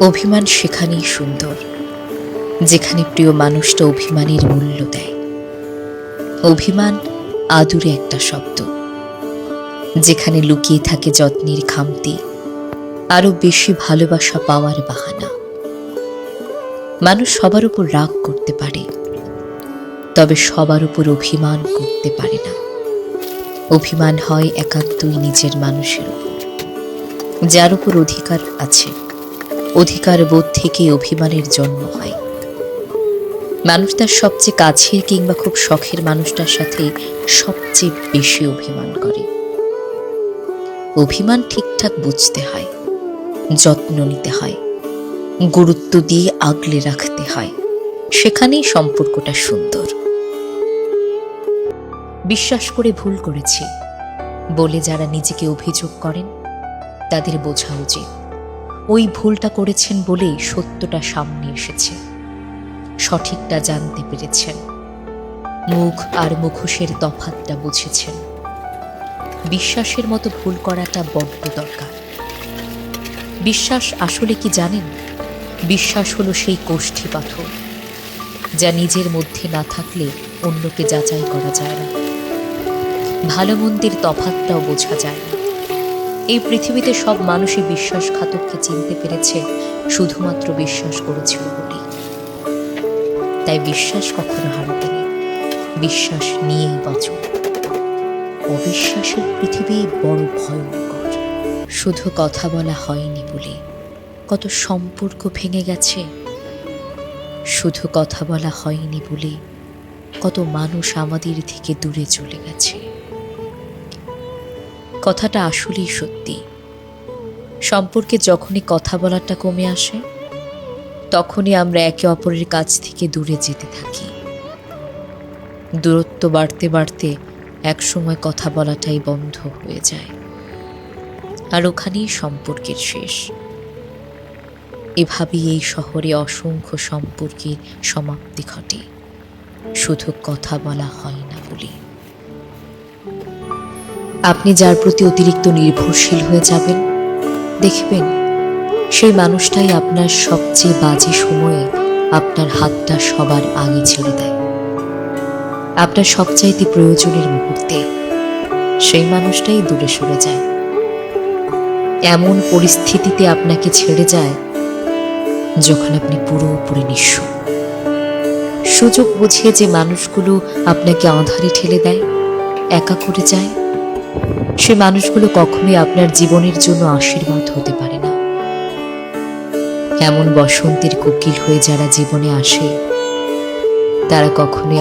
অভিমান সেখানেই সুন্দর, যেখানে প্রিয় মানুষটা অভিমানের মূল্য দেয়। অভিমান আদুরে একটা শব্দ, যেখানে লুকিয়ে থাকে যত্নের খামতি, আরো বেশি ভালোবাসা পাওয়ার বাহানা। মানুষ সবার উপর রাগ করতে পারে, তবে সবার উপর অভিমান করতে পারে না। অভিমান হয় একান্তই নিজের মানুষের উপর, যার উপর অধিকার আছে। অধিকার বোধ থেকে অভিমানের জন্ম হয়। মানুষ তার সবচেয়ে কাছের কিংবা খুব শখের মানুষটার সাথে সবচেয়ে বেশি অভিমান করে। অভিমান ঠিকঠাক বুঝতে হয়, যত্ন নিতে হয়, গুরুত্ব দিয়ে আগলে রাখতে হয়। সেখানেই সম্পর্কটা সুন্দর। বিশ্বাস করে ভুল করেছি বলে যারা নিজেকে অভিযোগ করেন, তাদের বোঝা উচিত ওই ভুলটা করেছেন বলেই সত্যটা সামনে এসেছে। সঠিকটা জানতে পেরেছেন, মুখ আর মুখোশের তফাৎটা বুঝেছেন। বিশ্বাসের মতো ভুল করাটা বড্ড দরকার। বিশ্বাস আসলে কি জানেন? বিশ্বাস হলো সেই কোষ্ঠী পাথর, যা নিজের মধ্যে না থাকলে অন্যকে যাচাই করা যায় না। ভালো মন্দের তফাৎটাও বোঝা যায় না। এই পৃথিবীতে সব মানুষই বিশ্বাসঘাতককে চিনতে পেরেছে শুধুমাত্র বিশ্বাস করেছিল বলেই। তাই বিশ্বাস কখনো হারাতে নেই, বিশ্বাস নিয়েই বাঁচো। অবিশ্বাসের পৃথিবী বড় ভয়ঙ্কর। শুধু কথা বলা হয়নি বলে কত সম্পর্ক ভেঙে গেছে। শুধু কথা বলা হয়নি বলে কত মানুষ আমাদের থেকে দূরে চলে গেছে। কথাটা আসলেই সত্যি। সম্পর্কে যখনই কথা বলাটা কমে আসে, তখনই আমরা একে অপরের কাছ থেকে দূরে যেতে থাকি। দূরত্ব বাড়তে বাড়তে একসময় কথা বলাটাই বন্ধ হয়ে যায়, আর ওখানেই সম্পর্কের শেষ। এভাবেই এই শহরে অসংখ্য সম্পর্কের সমাপ্তি ঘটে, শুধু কথা বলা হয় না বলে। আপনি যার প্রতি অতিরিক্ত নির্ভরশীল হয়ে যাবেন, দেখবেন সেই মানুষটাই আপনার সবচেয়ে বাজে সময়ে আপনার হাতটা সবার আগে ছেড়ে দেয়। আপনার সবচাইতে প্রয়োজনের মুহূর্তে সেই মানুষটাই দূরে সরে যায়। এমন পরিস্থিতিতে আপনাকে ছেড়ে যায় যখন আপনি পুরোপুরি নিঃস্ব। সুযোগ বুঝিয়ে যে মানুষগুলো আপনাকে আঁধারে ঠেলে দেয়, একা করে যায়, সে মানুষগুলো কখনোই আপনার জীবনের জন্য আশীর্বাদ হতে পারে না। এমন বসন্তের কোকিল হয়ে যারা জীবনে আসে, তারা কখনোই